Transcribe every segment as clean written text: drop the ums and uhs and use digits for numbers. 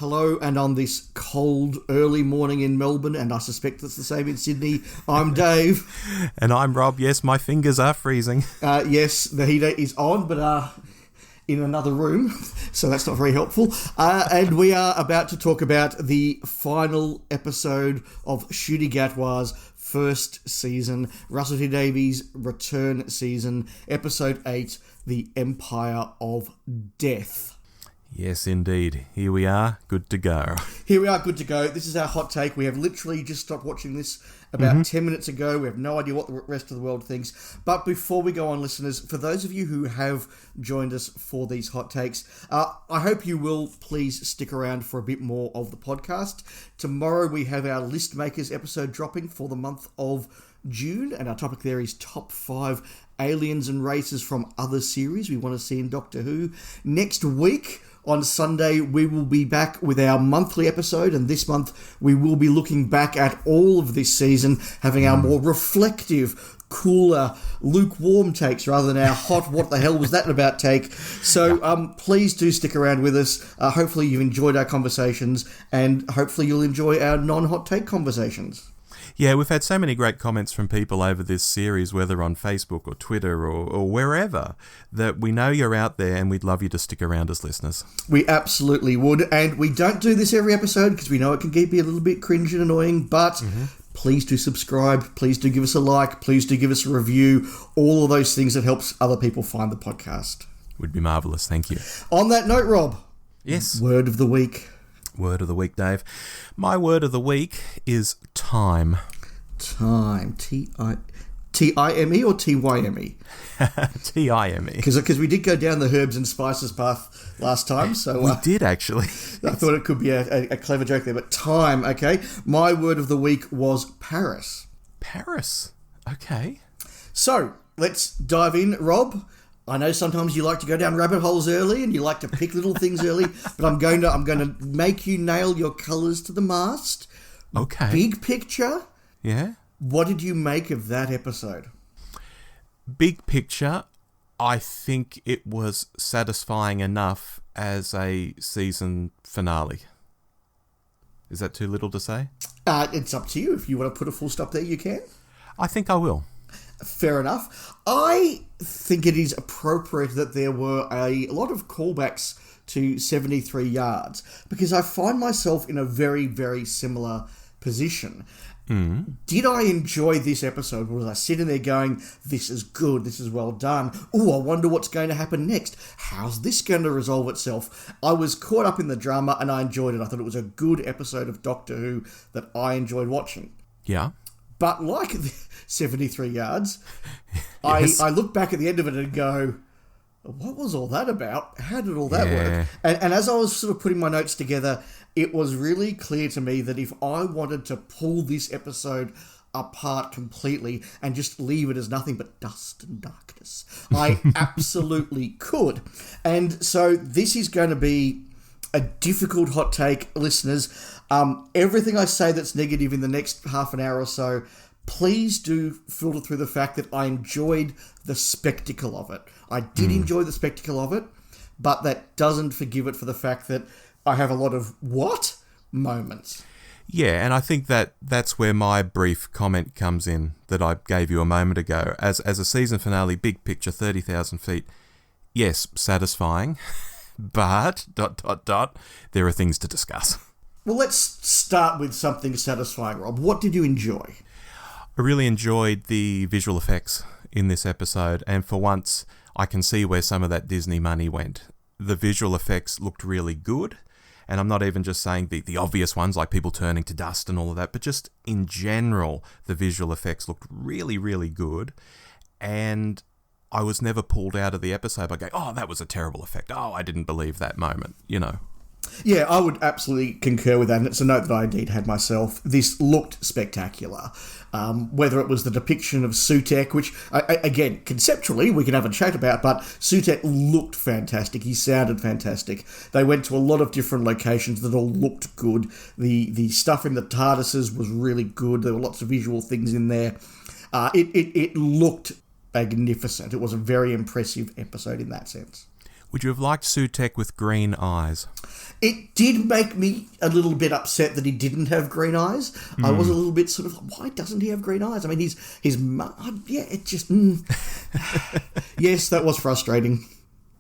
Hello, and on this cold early morning in Melbourne, and I suspect it's the same in Sydney, I'm Dave. And I'm Rob. Yes, my fingers are freezing. Yes, the heater is on, but in another room, so that's not very helpful. And we are about to talk about the final episode of Ncuti Gatwa's first season, Russell T Davies' return season, episode 8, The Empire of Death. Yes, indeed. Here we are, good to go. Here we are, good to go. This is our hot take. We have literally just stopped watching this about 10 minutes ago. We have no idea what the rest of the world thinks. But before we go on, listeners, for those of you who have joined us for these hot takes, I hope you will please stick around for a bit more of the podcast. Tomorrow we have our List Makers episode dropping for the month of June, and our topic there is top 5 aliens and races from other series we want to see in Doctor Who. Next week, on Sunday, we will be back with our monthly episode, and this month we will be looking back at all of this season, having our more reflective, cooler, lukewarm takes rather than our hot, what the hell was that about take. So please do stick around with us. Hopefully you've enjoyed our conversations, and hopefully you'll enjoy our non-hot take conversations. Yeah, we've had so many great comments from people over this series, whether on Facebook or Twitter or wherever, that we know you're out there and we'd love you to stick around as listeners. We absolutely would, and we don't do this every episode because we know it can be a little bit cringe and annoying, but please do subscribe, please do give us a like, please do give us a review, all of those things that helps other people find the podcast. Would be marvellous, thank you. On that note, Rob. Yes. Word of the week. Word of the week, Dave. My word of the week is time. Time. T-I-M-E or T-Y-M-E? T-I-M-E. Because we did go down the herbs and spices path last time. So we did, actually. I thought it could be a clever joke there, but time, okay. My word of the week was Paris. Paris? Okay. So, let's dive in, Rob. I know sometimes you like to go down rabbit holes early and you like to pick little things early, but I'm going to make you nail your colours to the mast. Okay. Big picture. Yeah. What did you make of that episode? Big picture, I think it was satisfying enough as a season finale. Is that too little to say? It's up to you. If you want to put a full stop there, you can. I think I will. Fair enough. I think it is appropriate that there were a lot of callbacks to 73 yards because I find myself in a very, very similar position. Did I enjoy this episode? Was I sitting there going, this is good, this is well done. Oh, I wonder what's going to happen next. How's this going to resolve itself? I was caught up in the drama and I enjoyed it. I thought it was a good episode of Doctor Who that I enjoyed watching. Yeah. But like 73 yards, Yes. I look back at the end of it and go, what was all that about? How did all that work? And as I was sort of putting my notes together, it was really clear to me that if I wanted to pull this episode apart completely and just leave it as nothing but dust and darkness, I absolutely could. And so this is going to be a difficult hot take, listeners. Everything I say that's negative in the next half an hour or so, please do filter through the fact that I enjoyed the spectacle of it. I did enjoy the spectacle of it, but that doesn't forgive it for the fact that I have a lot of what moments. Yeah, and I think that's where my brief comment comes in that I gave you a moment ago. As a season finale, big picture, 30,000 feet, yes, satisfying, but ... there are things to discuss. Well, let's start with something satisfying, Rob. What did you enjoy? I really enjoyed the visual effects in this episode, and for once, I can see where some of that Disney money went. The visual effects looked really good, and I'm not even just saying the obvious ones like people turning to dust and all of that, but just in general, the visual effects looked really, really good, and I was never pulled out of the episode by going, oh, that was a terrible effect. Oh, I didn't believe that moment, you know. Yeah, I would absolutely concur with that, and it's a note that I indeed had myself. This looked spectacular. Whether it was the depiction of Sutek, which, again, conceptually, we can have a chat about, but Sutek looked fantastic. He sounded fantastic. They went to a lot of different locations that all looked good. The stuff in the TARDISes was really good. There were lots of visual things in there. It looked magnificent. It was a very impressive episode in that sense. Would you have liked Sutek with green eyes? It did make me a little bit upset that he didn't have green eyes. I was a little bit sort of, why doesn't he have green eyes? I mean, it just... Yes, that was frustrating.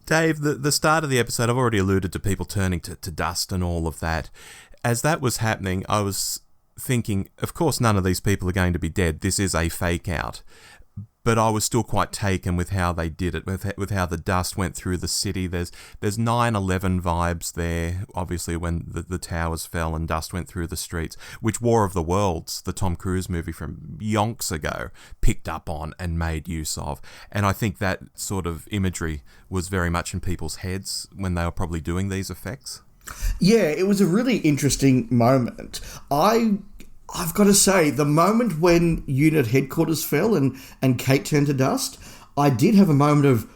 Dave, the start of the episode, I've already alluded to people turning to dust and all of that. As that was happening, I was thinking, of course, none of these people are going to be dead. This is a fake out. But I was still quite taken with how they did it, with how the dust went through the city. There's 9/11 vibes there, obviously, when the towers fell and dust went through the streets, which War of the Worlds, the Tom Cruise movie from yonks ago, picked up on and made use of. And I think that sort of imagery was very much in people's heads when they were probably doing these effects. Yeah, it was a really interesting moment. I've got to say, the moment when unit headquarters fell and Kate turned to dust, I did have a moment of,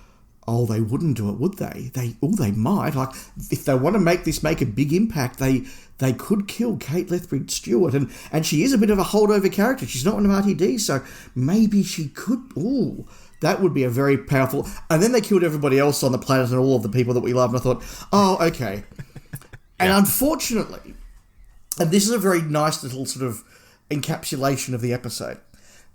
oh, they wouldn't do it, would they? They might. Like, if they want to make a big impact, they could kill Kate Lethbridge-Stewart, and she is a bit of a holdover character. She's not one of RTD, so maybe she could. Ooh, that would be a very powerful. And then they killed everybody else on the planet and all of the people that we love, and I thought, oh, okay. And unfortunately, and this is a very nice little sort of encapsulation of the episode.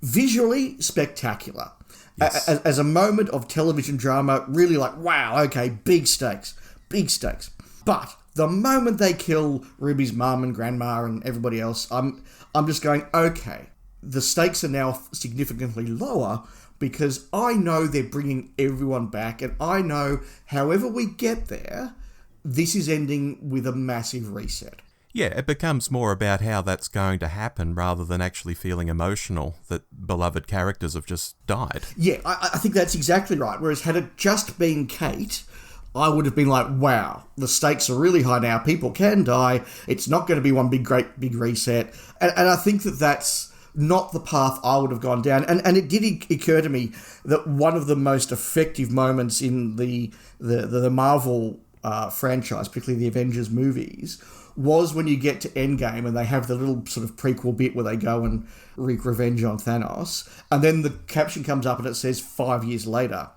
Visually spectacular. Yes. As a moment of television drama, really like, wow, okay, big stakes. But the moment they kill Ruby's mum and grandma and everybody else, I'm just going, okay, the stakes are now significantly lower because I know they're bringing everyone back, and I know however we get there, this is ending with a massive reset. Yeah, it becomes more about how that's going to happen rather than actually feeling emotional that beloved characters have just died. Yeah, I think that's exactly right. Whereas had it just been Kate, I would have been like, wow, the stakes are really high now. People can die. It's not going to be one big reset. And I think that's not the path I would have gone down. And it did occur to me that one of the most effective moments in the Marvel franchise, particularly the Avengers movies, was when you get to Endgame and they have the little sort of prequel bit where they go and wreak revenge on Thanos, and then the caption comes up and it says 5 years later.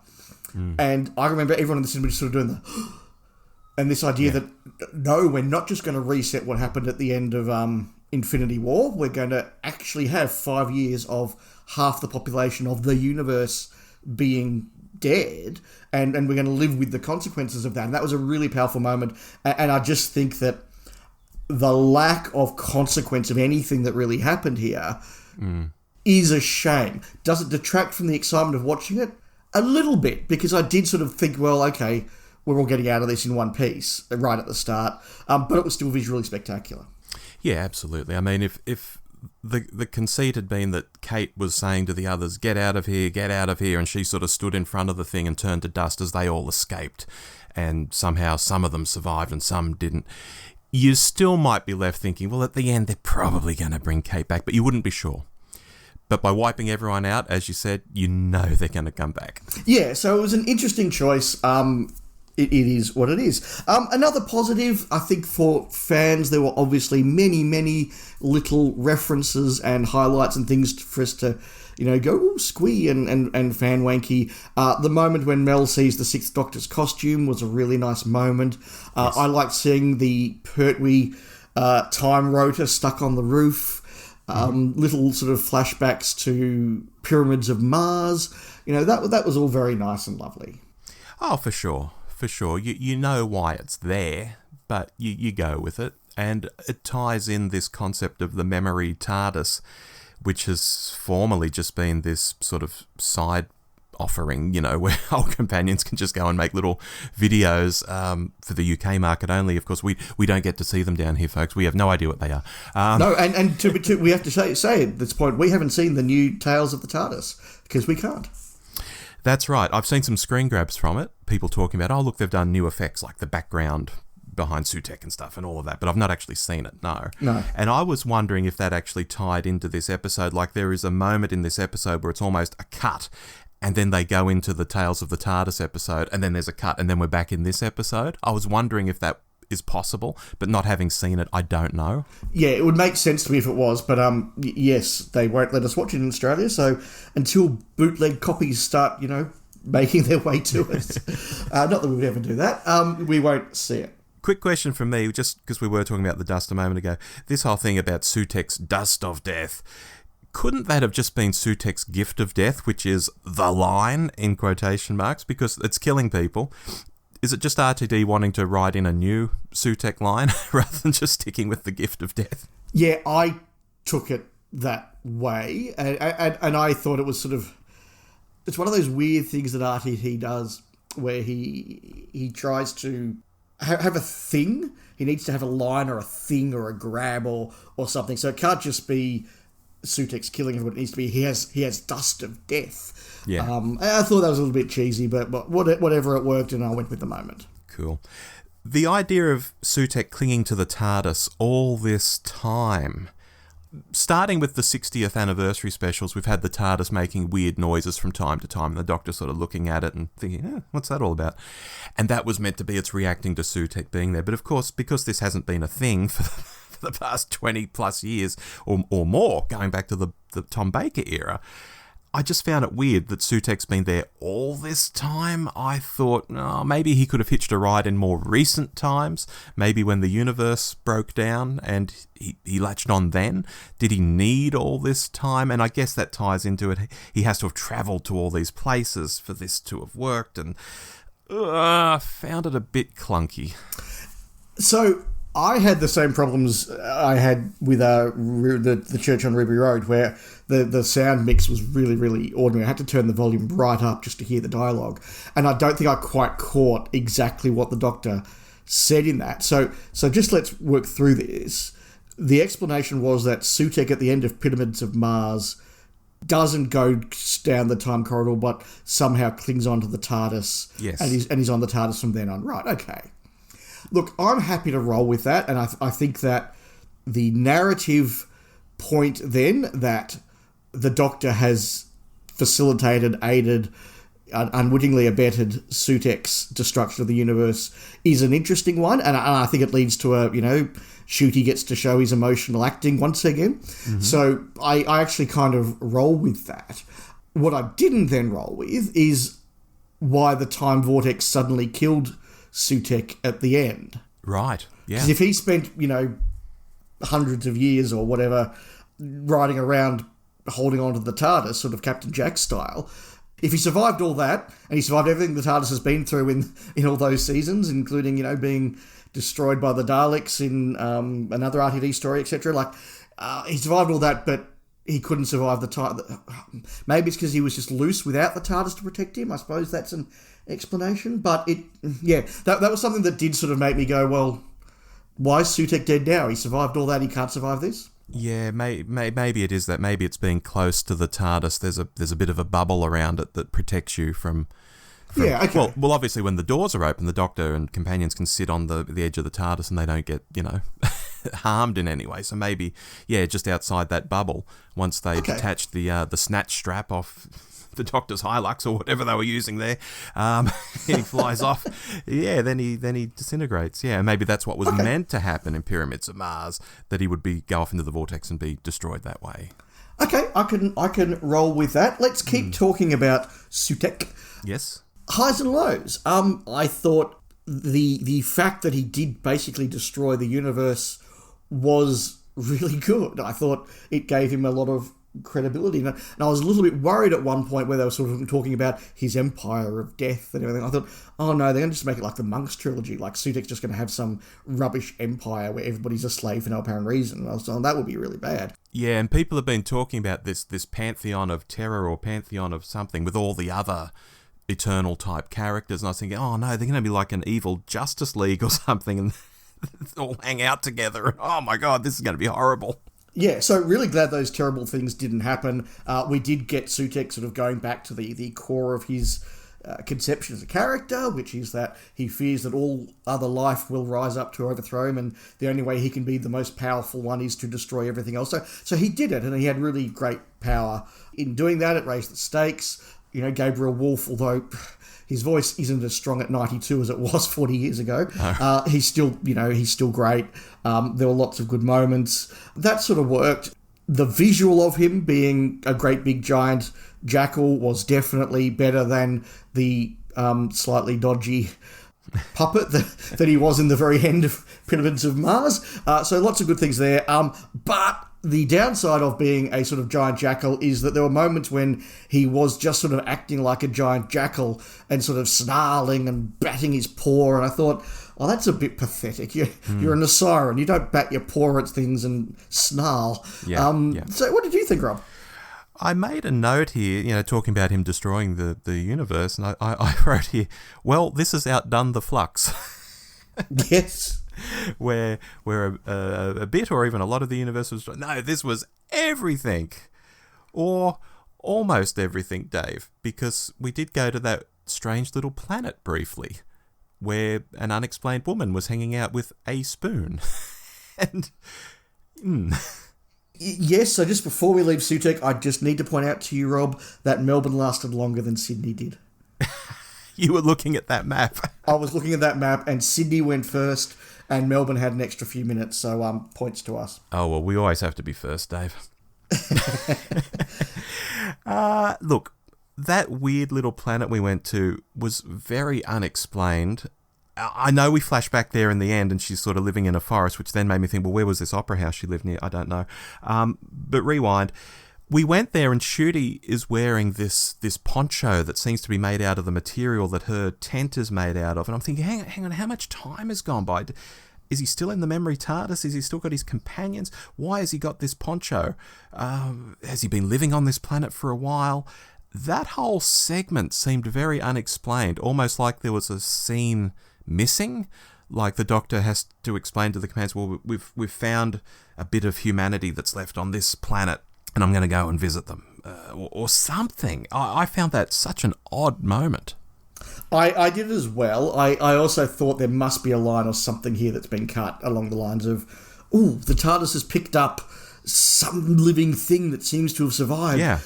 And I remember everyone in the cinema just sort of doing the and this idea that no, we're not just going to reset what happened at the end of Infinity War. We're going to actually have 5 years of half the population of the universe being dead, and we're going to live with the consequences of that. And that was a really powerful moment. And I just think that the lack of consequence of anything that really happened here is a shame. Does it detract from the excitement of watching it? A little bit, because I did sort of think, well, okay, we're all getting out of this in one piece right at the start, but it was still visually spectacular. Yeah, absolutely. I mean, if the conceit had been that Kate was saying to the others, get out of here, and she sort of stood in front of the thing and turned to dust as they all escaped, and somehow some of them survived and some didn't, you still might be left thinking, well, at the end, they're probably going to bring Kate back, but you wouldn't be sure. But by wiping everyone out, as you said, you know they're going to come back. Yeah, so it was an interesting choice. It is what it is. Another positive, I think, for fans, there were obviously many, many little references and highlights and things for us to, go ooh, squee and fan wanky. The moment when Mel sees the Sixth Doctor's costume was a really nice moment. Yes. I liked seeing the Pertwee time rotor stuck on the roof. Little sort of flashbacks to Pyramids of Mars. That was all very nice and lovely. Oh, for sure. You know why it's there, but you go with it. And it ties in this concept of the memory TARDIS, which has formerly just been this sort of side offering, where old companions can just go and make little videos for the UK market only. Of course, we don't get to see them down here, folks. We have no idea what they are. No, and we have to say at this point, we haven't seen the new Tales of the TARDIS because we can't. That's right. I've seen some screen grabs from it. People talking about, oh, look, they've done new effects like the background behind Sutek and stuff and all of that, but I've not actually seen it, no. And I was wondering if that actually tied into this episode. Like there is a moment in this episode where it's almost a cut, and then they go into the Tales of the TARDIS episode, and then there's a cut, and then we're back in this episode. I was wondering if that is possible, but not having seen it, I don't know. Yeah, it would make sense to me if it was, but yes, they won't let us watch it in Australia, so until bootleg copies start, making their way to us, not that we would ever do that, we won't see it. Quick question from me, just because we were talking about the dust a moment ago. This whole thing about Sutek's dust of death, couldn't that have just been Sutek's gift of death, which is the line, in quotation marks, because it's killing people? Is it just RTD wanting to write in a new Sutek line rather than just sticking with the gift of death? Yeah, I took it that way, and I thought it was sort of... It's one of those weird things that RTD does where he tries to have a thing. He needs to have a line or a thing or a grab or something. So it can't just be Sutek's killing everyone. It needs to be he has dust of death. Yeah. I thought that was a little bit cheesy, but whatever, it worked, and I went with the moment. Cool. The idea of Sutek clinging to the TARDIS all this time... Starting with the 60th anniversary specials, we've had the TARDIS making weird noises from time to time, and the Doctor sort of looking at it and thinking, what's that all about? And that was meant to be it's reacting to Sutek being there. But of course, because this hasn't been a thing for the past 20 plus years or more, going back to the Tom Baker era, I just found it weird that Sutek's been there all this time. I thought, maybe he could have hitched a ride in more recent times, maybe when the universe broke down and he latched on then. Did he need all this time? And I guess that ties into it. He has to have travelled to all these places for this to have worked, and I found it a bit clunky. So... I had the same problems I had with the Church on Ruby Road, where the sound mix was really, really ordinary. I had to turn the volume right up just to hear the dialogue. And I don't think I quite caught exactly what the Doctor said in that. So just let's work through this. The explanation was that Sutek at the end of Pyramids of Mars doesn't go down the time corridor, but somehow clings onto the TARDIS. Yes. And he's on the TARDIS from then on. Right, okay. Look, I'm happy to roll with that, and I think that the narrative point then that the Doctor has facilitated, aided, unwittingly abetted Sutek's destruction of the universe is an interesting one, and I think it leads to a, Shooty gets to show his emotional acting once again. Mm-hmm. So I actually kind of roll with that. What I didn't then roll with is why the time vortex suddenly killed Sutek at the end. Right, yeah. Because if he spent, hundreds of years or whatever riding around holding on to the TARDIS, sort of Captain Jack style, if he survived all that, and he survived everything the TARDIS has been through in all those seasons, including, being destroyed by the Daleks in another RTD story, etc., he survived all that, but he couldn't survive the TARDIS. Maybe it's because he was just loose without the TARDIS to protect him. I suppose that's an explanation, but that was something that did sort of make me go, well, why is Sutek dead now? He survived all that, he can't survive this? Yeah, maybe it is that. Maybe it's being close to the TARDIS. There's a bit of a bubble around it that protects you from yeah, okay. Well, obviously when the doors are open, the Doctor and companions can sit on the edge of the TARDIS and they don't get, harmed in any way. So maybe, just outside that bubble, once they detach the snatch strap off the Doctor's Hilux or whatever they were using there, and he flies off. Yeah, then he disintegrates. Yeah, maybe that's what was meant to happen in Pyramids of Mars, that he would go off into the vortex and be destroyed that way. Okay, I can roll with that. Let's keep talking about Sutek. Yes. Highs and lows. I thought the fact that he did basically destroy the universe was really good. I thought it gave him a lot of credibility. And I was a little bit worried at one point where they were sort of talking about his empire of death and everything. I thought, oh no, they're going to just make it like the Monks trilogy. Like Sutek's just going to have some rubbish empire where everybody's a slave for no apparent reason. And I was that would be really bad. Yeah, and people have been talking about this pantheon of terror or pantheon of something with all the other Eternal type characters, and I was thinking, oh no, they're going to be like an evil Justice League or something, and all hang out together, and oh my god, this is going to be horrible. Yeah, so really glad those terrible things didn't happen. We did get Sutek sort of going back to the core of his conception as a character, which is that he fears that all other life will rise up to overthrow him, and the only way he can be the most powerful one is to destroy everything else. So he did it, and he had really great power in doing that. It raised the stakes. Gabriel Wolfe, although his voice isn't as strong at 92 as it was 40 years ago, he's still great. There were lots of good moments. That sort of worked. The visual of him being a great big giant jackal was definitely better than the slightly dodgy puppet that he was in the very end of Pyramids of Mars. So lots of good things there. But the downside of being a sort of giant jackal is that there were moments when he was just sort of acting like a giant jackal and sort of snarling and batting his paw. And I thought, oh, that's a bit pathetic. You're an siren. You don't bat your paw at things and snarl. Yeah. So what did you think, Rob? I made a note here, talking about him destroying the universe, and I wrote here, well, this has outdone the Flux. Yes. where a bit or even a lot of the universe was... No, this was everything. Or almost everything, Dave, because we did go to that strange little planet briefly, where an unexplained woman was hanging out with a spoon. And... Yes, so just before we leave Sutek, I just need to point out to you, Rob, that Melbourne lasted longer than Sydney did. You were looking at that map. I was looking at that map, and Sydney went first, and Melbourne had an extra few minutes, so points to us. Oh, well, we always have to be first, Dave. Look, that weird little planet we went to was very unexplained. I know we flash back there in the end and she's sort of living in a forest, which then made me think, well, where was this opera house she lived near? I don't know. But rewind. We went there and Shooty is wearing this poncho that seems to be made out of the material that her tent is made out of. And I'm thinking, hang on, how much time has gone by? Is he still in the memory TARDIS? Has he still got his companions? Why has he got this poncho? Has he been living on this planet for a while? That whole segment seemed very unexplained, almost like there was a scene missing, like the Doctor has to explain to the commands, well, we've found a bit of humanity that's left on this planet and I'm going to go and visit them, or something. I found that such an odd moment. I did as well. I also thought there must be a line or something here that's been cut along the lines of, the TARDIS has picked up some living thing that seems to have survived. Yeah.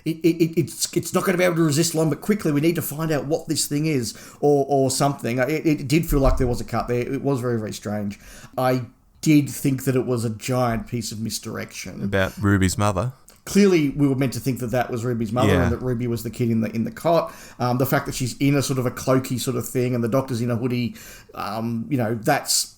It's not going to be able to resist long, but quickly we need to find out what this thing is, or something. It did feel like there was a cut there. It was very, very strange. I did think that it was a giant piece of misdirection. About Ruby's mother. Clearly, we were meant to think that that was Ruby's mother, Yeah. and that Ruby was the kid in the cot. The fact that she's in a sort of a cloaky sort of thing, and the Doctor's in a hoodie, that's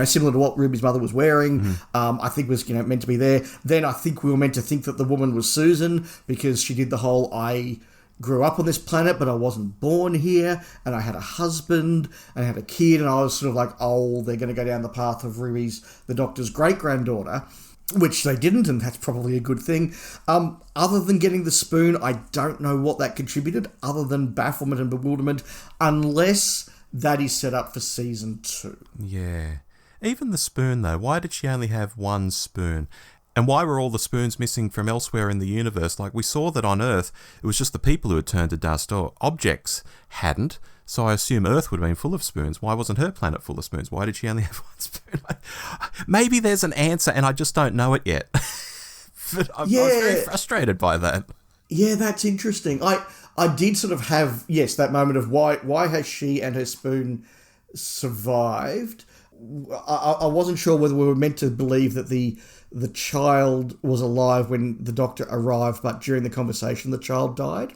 similar to what Ruby's mother was wearing. I think was meant to be there. Then I think we were meant to think that the woman was Susan because she did the whole I grew up on this planet, but I wasn't born here, and I had a husband and I had a kid, and I was sort of like, they're going to go down the path of Ruby's, the Doctor's great-granddaughter, which they didn't, and that's probably a good thing. Other than getting the spoon, I don't know what that contributed, other than bafflement and bewilderment, unless that is set up for season 2. Yeah. Even the spoon, though. Why did she only have one spoon? And why were all the spoons missing from elsewhere in the universe? Like, we saw that on Earth, it was just the people who had turned to dust, or objects hadn't. So I assume Earth would have been full of spoons. Why wasn't her planet full of spoons? Why did she only have one spoon? Maybe there's an answer, and I just don't know it yet. But I was very frustrated by that. Yeah, that's interesting. I did sort of have, yes, that moment of why has she and her spoon survived? I wasn't sure whether we were meant to believe that the child was alive when the Doctor arrived, but during the conversation the child died.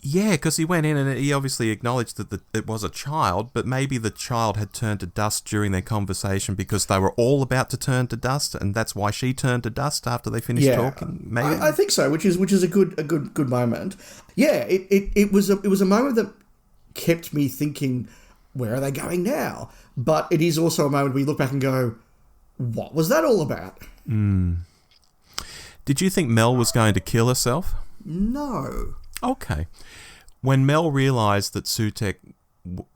Yeah, because he went in and he obviously acknowledged that it was a child, but maybe the child had turned to dust during their conversation because they were all about to turn to dust, and that's why she turned to dust after they finished talking. Maybe I think so, which is a good moment. Yeah, it was a moment that kept me thinking, where are they going now? But it is also a moment where you look back and go, what was that all about? Did you think Mel was going to kill herself? No. Okay. When Mel realised that Sutek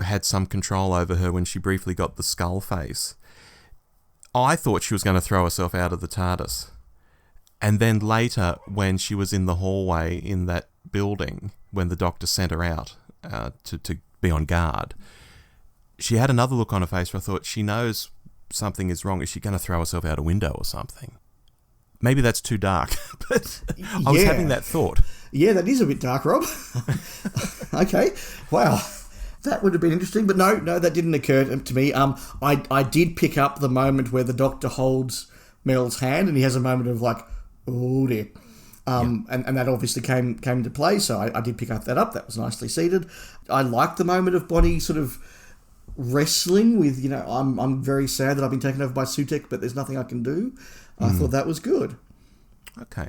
had some control over her when she briefly got the skull face, I thought she was going to throw herself out of the TARDIS. And then later, when she was in the hallway in that building, when the Doctor sent her out to be on guard, she had another look on her face where I thought, she knows something is wrong. Is she going to throw herself out a window or something? Maybe that's too dark, but I was having that thought. Yeah, that is a bit dark, Rob. Okay, wow. That would have been interesting, but no, that didn't occur to me. I did pick up the moment where the Doctor holds Mel's hand and he has a moment of like, oh dear. And that obviously came into play, so I did pick up that up. That was nicely seated. I liked the moment of Bonnie sort of wrestling with, I'm very sad that I've been taken over by Sutek, but there's nothing I can do. I thought that was good. Okay.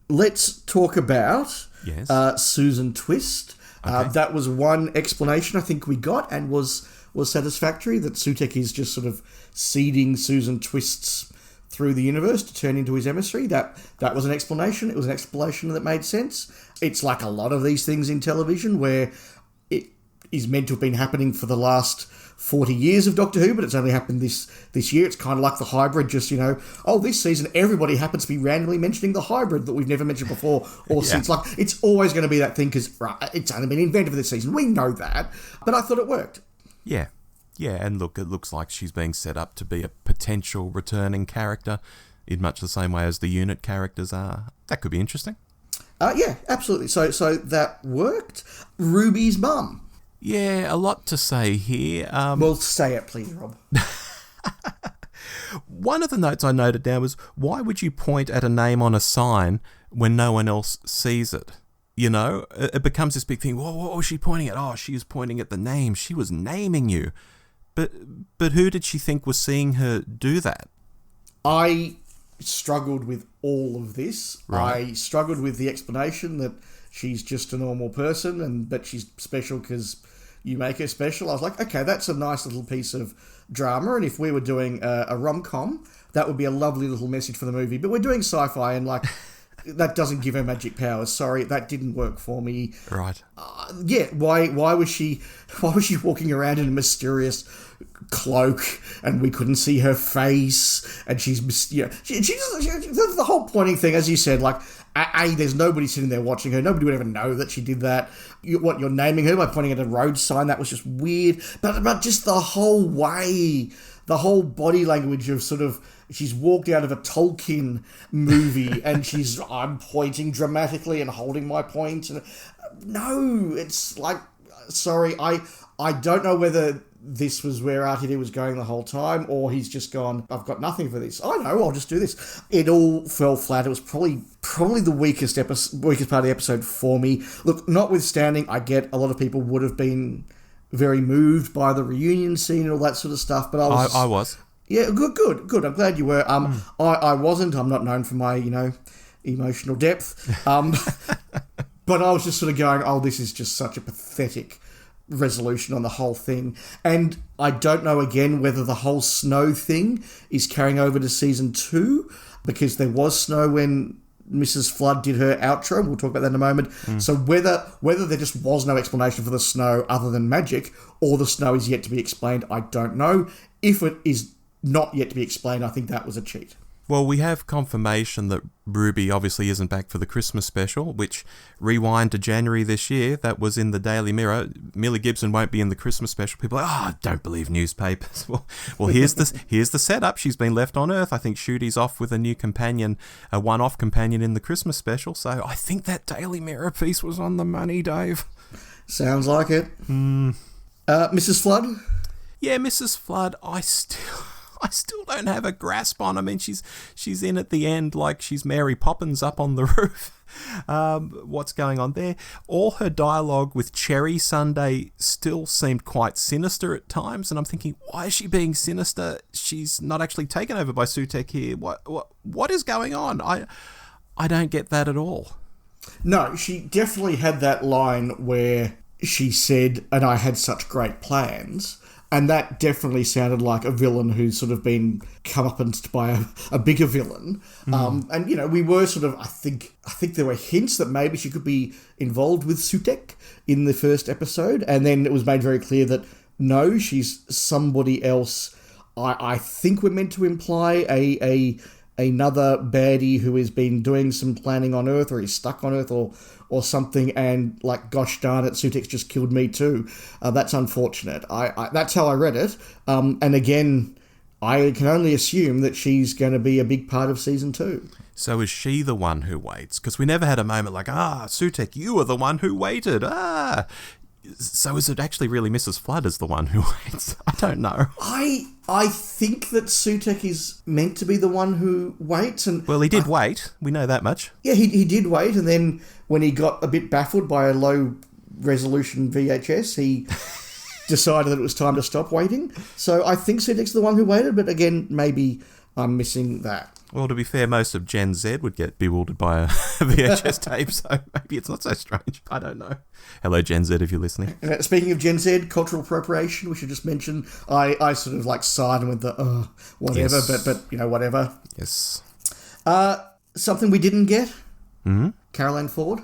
Let's talk about Yes. Susan Twist. Okay. That was one explanation I think we got and was satisfactory, that Sutek is just sort of seeding Susan Twist's through the universe to turn into his emissary. That was an explanation. It was an explanation that made sense. It's like a lot of these things in television where it is meant to have been happening for the last 40 years of Doctor Who, but it's only happened this year. It's kind of like the hybrid, just, this season everybody happens to be randomly mentioning the hybrid that we've never mentioned before or since. Like, it's always going to be that thing because it's only been invented for this season. We know that, but I thought it worked. Yeah. Yeah, and look, it looks like she's being set up to be a potential returning character in much the same way as the unit characters are. That could be interesting. Yeah, absolutely. So that worked. Ruby's mum. Yeah, a lot to say here. Well, say it, please, Rob. One of the notes I noted down was, why would you point at a name on a sign when no one else sees it? It becomes this big thing. What was she pointing at? Oh, she was pointing at the name. She was naming you. But who did she think was seeing her do that? I struggled with all of this. Right. I struggled with the explanation that she's just a normal person but she's special because you make her special. I was like, okay, that's a nice little piece of drama, and if we were doing a rom-com, that would be a lovely little message for the movie. But we're doing sci-fi, and that doesn't give her magic powers. Sorry, that didn't work for me. Right. Why was she walking around in a mysterious cloak and we couldn't see her face? And she's the whole pointing thing, as you said, there's nobody sitting there watching her. Nobody would ever know that she did that. You're naming her by pointing at a road sign. That was just weird. But just the whole way, the whole body language of sort of, she's walked out of a Tolkien movie and I'm pointing dramatically and holding my point. And no, it's like, sorry, I don't know whether this was where RTD was going the whole time, or he's just gone, I've got nothing for this. I know, I'll just do this. It all fell flat. It was probably the weakest part of the episode for me. Look, notwithstanding, I get a lot of people would have been very moved by the reunion scene and all that sort of stuff, but I was. Yeah, good. I'm glad you were. I wasn't. I'm not known for my, emotional depth. But I was just sort of going, oh, this is just such a pathetic resolution on the whole thing. And I don't know, again, whether the whole snow thing is carrying over to season 2, because there was snow when Mrs. Flood did her outro. We'll talk about that in a moment. So whether there just was no explanation for the snow other than magic, or the snow is yet to be explained, I don't know. If it is not yet to be explained, I think that was a cheat. Well, we have confirmation that Ruby obviously isn't back for the Christmas special, which, rewind to January this year, that was in the Daily Mirror. Millie Gibson won't be in the Christmas special. People are like, don't believe newspapers. Well, here's the setup. She's been left on Earth. I think Shooty's off with a new companion, a one-off companion in the Christmas special. So I think that Daily Mirror piece was on the money, Dave. Sounds like it. Mrs. Flood? Yeah, Mrs. Flood, I still don't have a grasp on. I mean, she's in at the end like she's Mary Poppins up on the roof. What's going on there? All her dialogue with Cherry Sunday still seemed quite sinister at times, and I'm thinking, why is she being sinister? She's not actually taken over by Sutek here. What is going on? I don't get that at all. No, she definitely had that line where she said, and I had such great plans. And that definitely sounded like a villain who's sort of been comeuppance by a bigger villain. And, we were sort of, I think there were hints that maybe she could be involved with Sutek in the first episode. And then it was made very clear that, no, she's somebody else. I think we're meant to imply another baddie who has been doing some planning on Earth, or he's stuck on Earth, or something, and gosh darn it, Sutek's just killed me too. That's unfortunate. That's how I read it. And again, I can only assume that she's going to be a big part of season 2. So is she the one who waits? Because we never had a moment like, Sutek, you are the one who waited. So is it actually really Mrs. Flood is the one who waits? I don't know. I think that Sutek is meant to be the one who waits. And well, he did wait. We know that much. Yeah, he did wait. And then when he got a bit baffled by a low-resolution VHS, he decided that it was time to stop waiting. So I think Sutek's the one who waited. But again, maybe I'm missing that. Well, to be fair, most of Gen Z would get bewildered by a VHS tape, so maybe it's not so strange. I don't know. Hello, Gen Z, if you're listening. Speaking of Gen Z, cultural appropriation, we should just mention, I sort of like sighed and went whatever, yes. but whatever. Yes. Something we didn't get? Mm-hmm. Caroline Ford?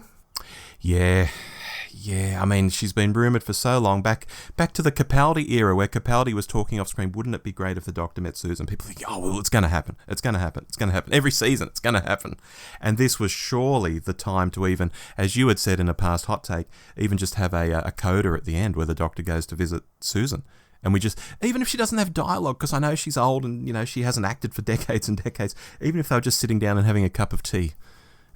Yeah, I mean, she's been rumoured for so long. Back to the Capaldi era, where Capaldi was talking off screen, wouldn't it be great if the Doctor met Susan? People think, oh, well, it's going to happen. It's going to happen. It's going to happen. Every season, it's going to happen. And this was surely the time to even, as you had said in a past hot take, even just have a coda at the end where the Doctor goes to visit Susan. And we just, even if she doesn't have dialogue, because I know she's old and, she hasn't acted for decades and decades, even if they were just sitting down and having a cup of tea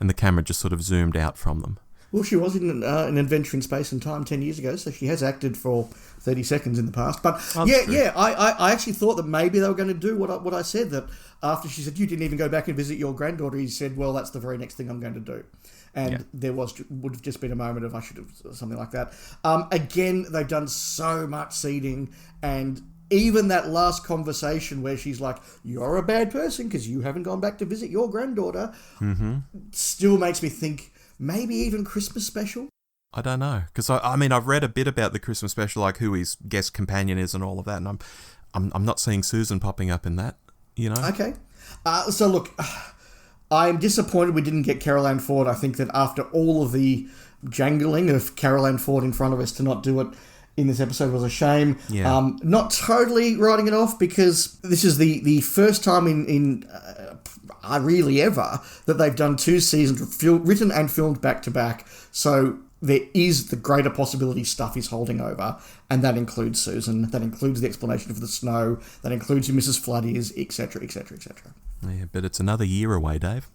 and the camera just sort of zoomed out from them. Well, she was in an Adventure in Space and Time 10 years ago, so she has acted for 30 seconds in the past. But I actually thought that maybe they were going to do what I said, that after she said, you didn't even go back and visit your granddaughter, he said, well, that's the very next thing I'm going to do. And there would have just been a moment of I should have, something like that. Again, they've done so much seeding, and even that last conversation where she's like, you're a bad person because you haven't gone back to visit your granddaughter, still makes me think, maybe even Christmas special? I don't know. Because, I mean, I've read a bit about the Christmas special, like who his guest companion is and all of that, and I'm not seeing Susan popping up in that, Okay. So, look, I'm disappointed we didn't get Caroline Ford. I think that after all of the jangling of Caroline Ford in front of us, to not do it in this episode was a shame. Yeah. Not totally writing it off, because this is the first time in really ever that they've done 2 seasons written and filmed back to back. So there is the greater possibility stuff is holding over, and that includes Susan, that includes the explanation of the snow, that includes who Mrs. Flood is, etc., etc., etc. Yeah, but it's another year away, Dave.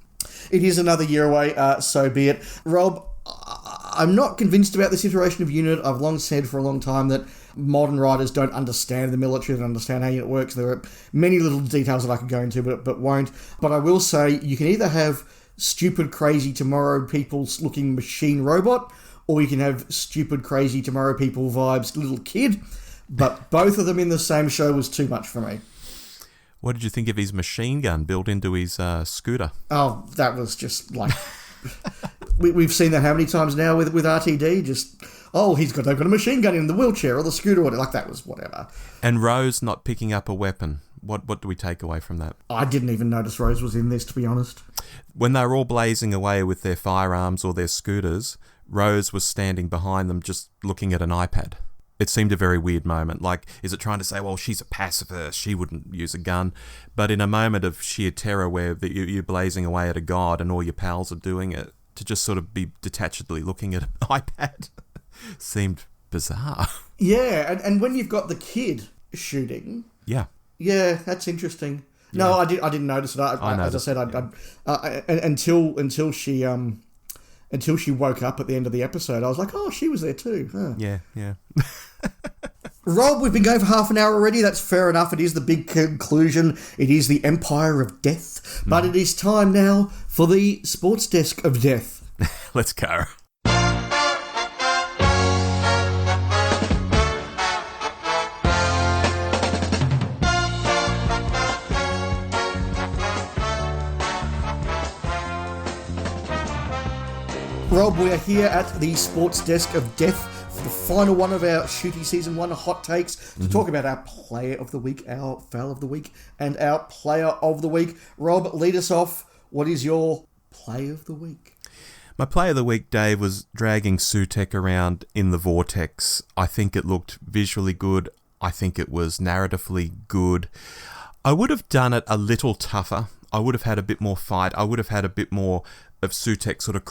It is another year away, so be it. Rob, I'm not convinced about this iteration of UNIT. I've long said for a long time that modern writers don't understand the military, don't understand how UNIT works. There are many little details that I could go into, but won't. But I will say, you can either have stupid, crazy tomorrow people-looking machine robot, or you can have stupid, crazy tomorrow people vibes little kid. But both of them in the same show was too much for me. What did you think of his machine gun built into his scooter? Oh, that was just like... We've seen that how many times now with RTD? Just, they've got a machine gun in the wheelchair or the scooter, or like that was whatever. And Rose not picking up a weapon. What do we take away from that? I didn't even notice Rose was in this, to be honest. When they were all blazing away with their firearms or their scooters, Rose was standing behind them just looking at an iPad. It seemed a very weird moment. Like, is it trying to say, well, she's a pacifist, she wouldn't use a gun? But in a moment of sheer terror where you're blazing away at a god and all your pals are doing it, to just sort of be detachedly looking at an iPad seemed bizarre. Yeah, and when you've got the kid shooting... Yeah, that's interesting. No, I didn't notice it. As I said, until she woke up at the end of the episode, I was like, oh, she was there too. Huh. Yeah. Rob, we've been going for half an hour already. That's fair enough. It is the big conclusion. It is the Empire of Death. But it is time now for the Sports Desk of Death. Let's go. Rob, we are here at the Sports Desk of Death for the final one of our Shooty Season 1 hot takes to talk about our Player of the Week, our Foul of the Week, and our Player of the Week. Rob, lead us off. What is your Play of the Week? My Play of the Week, Dave, was dragging Sutek around in the vortex. I think it looked visually good. I think it was narratively good. I would have done it a little tougher. I would have had a bit more fight. I would have had a bit more of Sutek sort of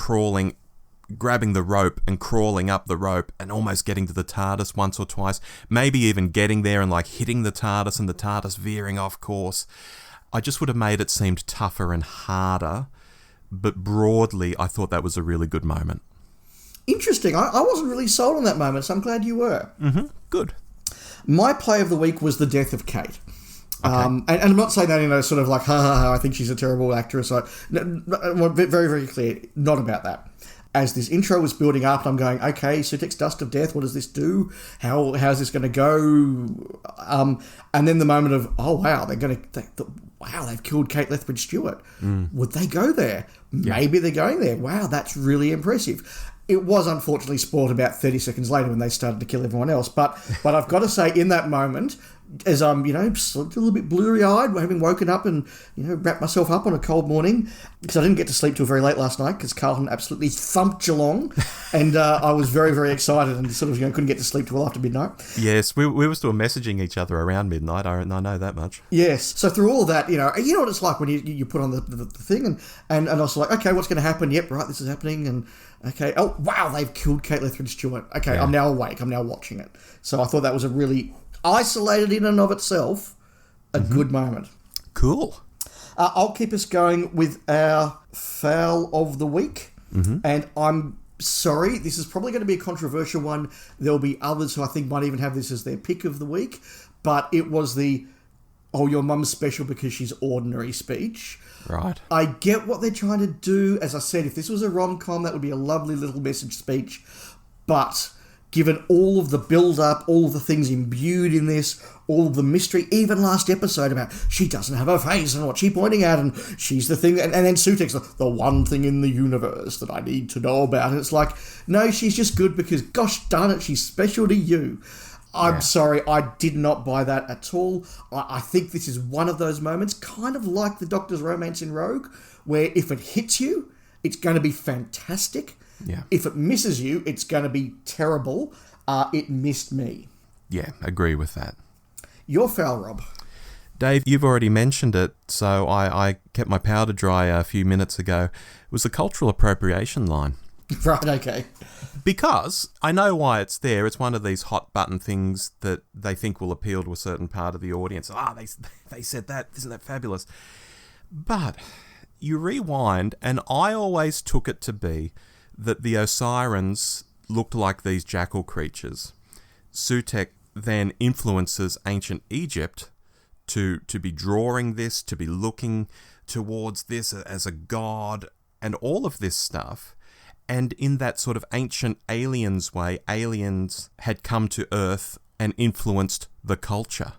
grabbing the rope and crawling up the rope and almost getting to the TARDIS once or twice, maybe even getting there and like hitting the TARDIS and the TARDIS veering off course. I just would have made it seem tougher and harder, but broadly I thought that was a really good moment. Interesting. I wasn't really sold on that moment, so I'm glad you were. Mm-hmm. Good. My play of the week was the death of Kate. Okay. And I'm not saying that in a sort of like, ha ha ha, I think she's a terrible actress. Very, very clear, not about that. As this intro was building up, I'm going, okay, Sutek's dust of death, what does this do? How's this going to go? And then the moment of, oh, wow, they've killed Kate Lethbridge-Stewart. Would they go there? Yeah. Maybe they're going there. Wow, that's really impressive. It was unfortunately spoiled about 30 seconds later when they started to kill everyone else. But I've got to say, in that moment, as I'm, a little bit blurry-eyed, having woken up and, wrapped myself up on a cold morning, because I didn't get to sleep till very late last night, because Carlton absolutely thumped Geelong, and I was very, very excited and sort of, couldn't get to sleep till after midnight. Yes, we were still messaging each other around midnight, I know that much. Yes, so through all of that, you know what it's like when you put on the thing, and I was like, okay, what's going to happen? Yep, right, this is happening, and okay, oh, wow, they've killed Kate Lethbridge-Stewart. Okay, yeah. I'm now awake, I'm now watching it. So I thought that was a really isolated in and of itself, a good moment. Cool. I'll keep us going with our foul of the week. And I'm sorry, this is probably going to be a controversial one. There'll be others who I think might even have this as their pick of the week. But it was the, oh, your mum's special because she's ordinary speech. Right. I get what they're trying to do. As I said, if this was a rom-com, that would be a lovely little message speech. But given all of the build-up, all of the things imbued in this, all of the mystery, even last episode about she doesn't have a face and what's she pointing at, and she's the thing, and then Sutek's the one thing in the universe that I need to know about. And it's like, no, she's just good because, gosh darn it, she's special to you. I'm sorry, I did not buy that at all. I think this is one of those moments, kind of like the Doctor's romance in Rogue, where if it hits you, it's going to be fantastic. Yeah. If it misses you, it's going to be terrible. It missed me. Yeah, agree with that. Your foul, Rob. Dave, you've already mentioned it, so I kept my powder dry a few minutes ago. It was the cultural appropriation line. Right, okay. Because I know why it's there. It's one of these hot button things that they think will appeal to a certain part of the audience. They said that. Isn't that fabulous? But you rewind, and I always took it to be that the Osirans looked like these jackal creatures. Sutek then influences ancient Egypt to be drawing this, to be looking towards this as a god, and all of this stuff. And in that sort of ancient aliens way, aliens had come to Earth and influenced the culture.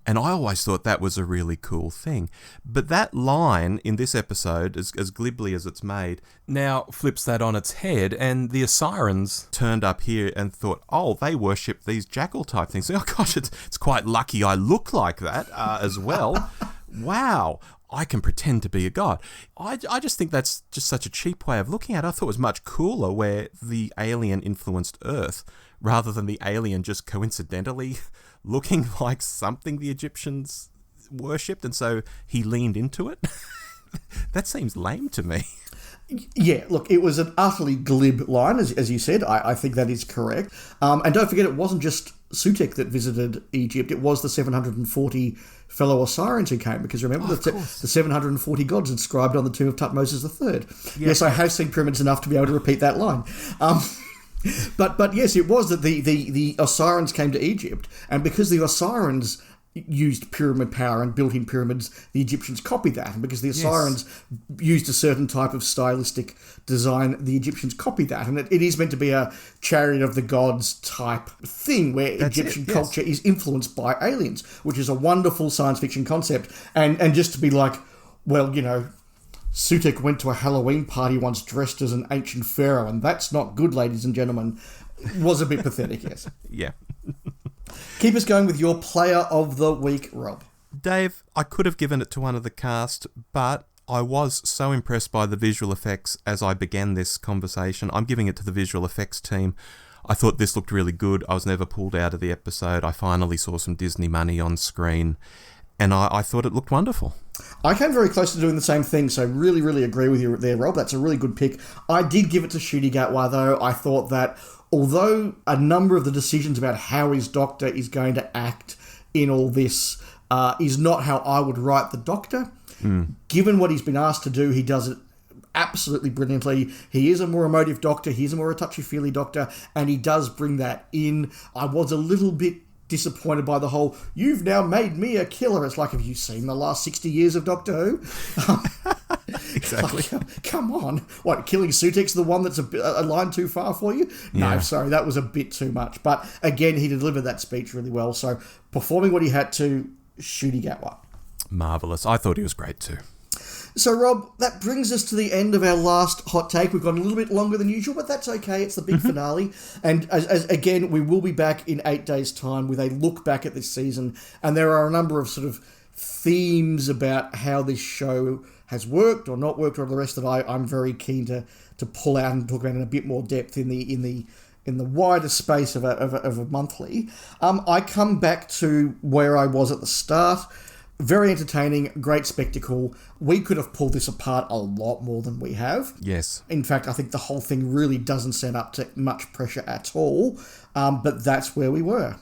And I always thought that was a really cool thing. But that line in this episode, as glibly as it's made, now flips that on its head. And the Osirans turned up here and thought, oh, they worship these jackal type things. Oh gosh, it's quite lucky I look like that as well. Wow, I can pretend to be a god. I just think that's just such a cheap way of looking at it. I thought it was much cooler where the alien influenced Earth rather than the alien just coincidentally looking like something the Egyptians worshipped, and so he leaned into it. That seems lame to me. Yeah, look, it was an utterly glib line, as you said. I think that is correct. And don't forget, it wasn't just Sutek that visited Egypt. It was the 740 fellow Osirans who came, because remember, the 740 gods inscribed on the tomb of Tutmosis III. Yes, I have seen pyramids enough to be able to repeat that line. But yes, it was that the Osirans came to Egypt, and because the Osirans used pyramid power and built in pyramids, the Egyptians copied that. And because the Osirans used a certain type of stylistic design, the Egyptians copied that. And it is meant to be a chariot of the gods type thing where Egyptian culture is influenced by aliens, which is a wonderful science fiction concept. And just to be like, well, Sutek went to a Halloween party once dressed as an ancient pharaoh, and that's not good, ladies and gentlemen, was a bit pathetic, yes. Yeah. Keep us going with your player of the week, Rob. Dave, I could have given it to one of the cast, but I was so impressed by the visual effects as I began this conversation. I'm giving it to the visual effects team. I thought this looked really good. I was never pulled out of the episode. I finally saw some Disney money on screen, and I thought it looked wonderful. I came very close to doing the same thing, so really, really agree with you there, Rob. That's a really good pick. I did give it to Ncuti Gatwa, though. I thought that although a number of the decisions about how his Doctor is going to act in all this is not how I would write the Doctor, given what he's been asked to do, he does it absolutely brilliantly. He is a more emotive Doctor. He's a more touchy-feely Doctor, and he does bring that in. I was a little bit disappointed by the whole, you've now made me a killer. It's like, have you seen the last 60 years of Doctor Who? Exactly. Like, come on. What, killing Sutek's the one that's a line too far for you? No, Yeah. sorry, that was a bit too much. But again, he delivered that speech really well. So performing what he had to, Ncuti Gatwa. Marvellous. I thought he was great too. So, Rob, that brings us to the end of our last hot take. We've gone a little bit longer than usual, but that's okay. It's the big finale. And as again, we will be back in 8 days' time with a look back at this season. And there are a number of sort of themes about how this show has worked or not worked, or the rest of it. I'm very keen to pull out and talk about in a bit more depth in the wider space of a monthly. I come back to where I was at the start. Very entertaining, great spectacle. We could have pulled this apart a lot more than we have. Yes. In fact, I think the whole thing really doesn't set up to much pressure at all, but that's where we were.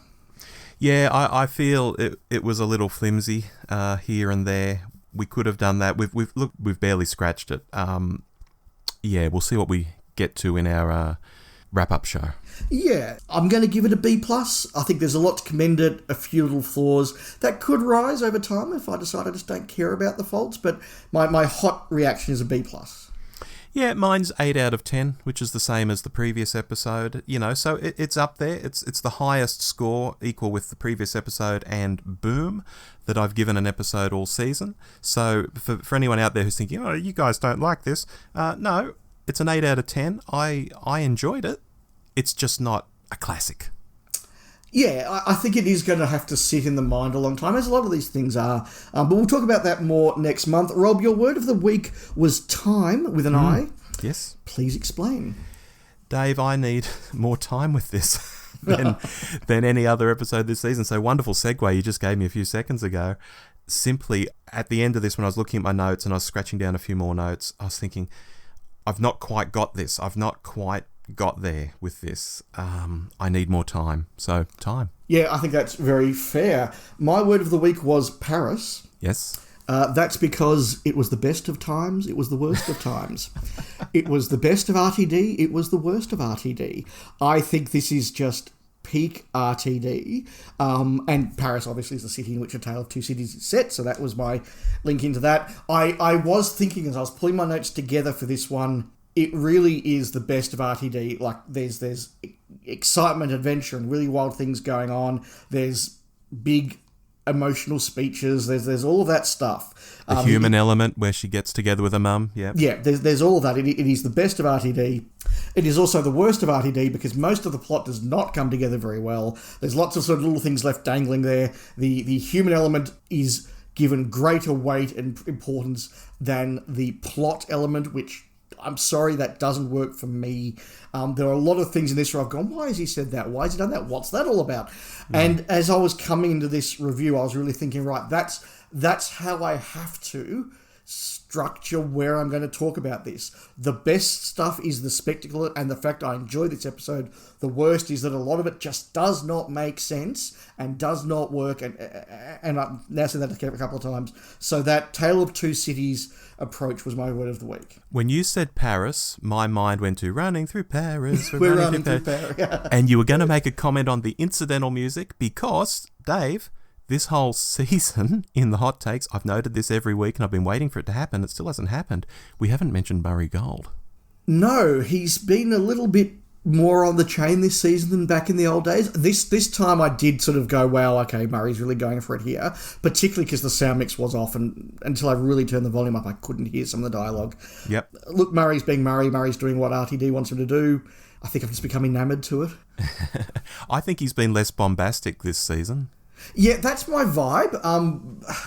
Yeah, I feel it was a little flimsy here and there. We could have done that. We've barely scratched it. Yeah, we'll see what we get to in our wrap-up show. Yeah, I'm going to give it a B+. I think there's a lot to commend it, a few little flaws that could rise over time if I decide I just don't care about the faults, but my hot reaction is a B+. Yeah, mine's 8 out of 10, which is the same as the previous episode. So it's up there. It's the highest score, equal with the previous episode and Boom, that I've given an episode all season. So for anyone out there who's thinking, oh, you guys don't like this, no, it's an 8 out of 10. I enjoyed it. It's just not a classic. Yeah, I think it is going to have to sit in the mind a long time, as a lot of these things are. But we'll talk about that more next month. Rob, your word of the week was time, with an I. Yes. Please explain. Dave, I need more time with this than any other episode this season. So wonderful segue you just gave me a few seconds ago. Simply, at the end of this, when I was looking at my notes and I was scratching down a few more notes, I was thinking, I've not quite got this. I've not quite got there with this. I need more time. So, time. Yeah, I think that's very fair. My word of the week was Paris. Yes. That's because it was the best of times, it was the worst of times. It was the best of RTD, it was the worst of RTD. I think this is just peak RTD. And Paris, obviously, is the city in which A Tale of Two Cities is set, so that was my link into that. I was thinking, as I was pulling my notes together for this one, it really is the best of RTD. Like, there's excitement, adventure, and really wild things going on. There's big emotional speeches. There's all of that stuff. The human element where she gets together with her mum. Yeah. Yeah, there's all of that. It is the best of RTD. It is also the worst of RTD because most of the plot does not come together very well. There's lots of sort of little things left dangling there. The human element is given greater weight and importance than the plot element, which, I'm sorry, that doesn't work for me. There are a lot of things in this where I've gone, why has he said that? Why has he done that? What's that all about? And as I was coming into this review, I was really thinking, right, that's how I have to structure where I'm going to talk about this. The best stuff is the spectacle and the fact I enjoy this episode. The worst is that a lot of it just does not make sense and does not work. And I've now said that a couple of times. So that Tale of Two Cities approach was my word of the week. When you said Paris, my mind went to running through Paris. We're running through Paris. And you were going to make a comment on the incidental music because, Dave, this whole season in the hot takes, I've noted this every week and I've been waiting for it to happen. It still hasn't happened. We haven't mentioned Murray Gold. No, he's been a little bit more on the chain this season than back in the old days. This time I did sort of go, wow, okay, Murray's really going for it here, particularly because the sound mix was off, and until I really turned the volume up, I couldn't hear some of the dialogue. Yep. Look, Murray's being Murray. Murray's doing what RTD wants him to do. I think I've just become enamoured to it. I think he's been less bombastic this season. Yeah, that's my vibe.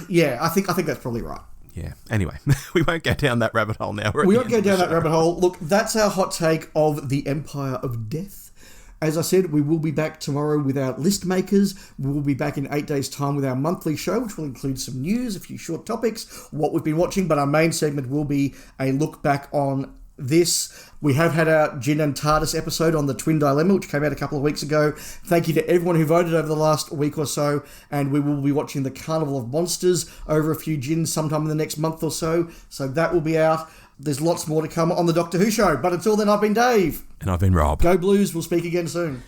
Yeah, I think that's probably right. Yeah. Anyway, we won't go down that rabbit hole now. We won't go down that rabbit hole. Look, that's our hot take of the Empire of Death. As I said, we will be back tomorrow with our list makers. We will be back in 8 days' time with our monthly show, which will include some news, a few short topics, what we've been watching, but our main segment will be a look back on this. We have had our Gin and TARDIS episode on the Twin Dilemma, which came out a couple of weeks ago. Thank you to everyone who voted over the last week or so, and we will be watching the Carnival of Monsters over a few gins sometime in the next month or so. So that will be out. There's lots more to come on the Doctor Who show. But until then, I've been Dave. And I've been Rob. Go Blues. We'll speak again soon.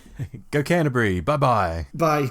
Go Canterbury. Bye-bye. Bye.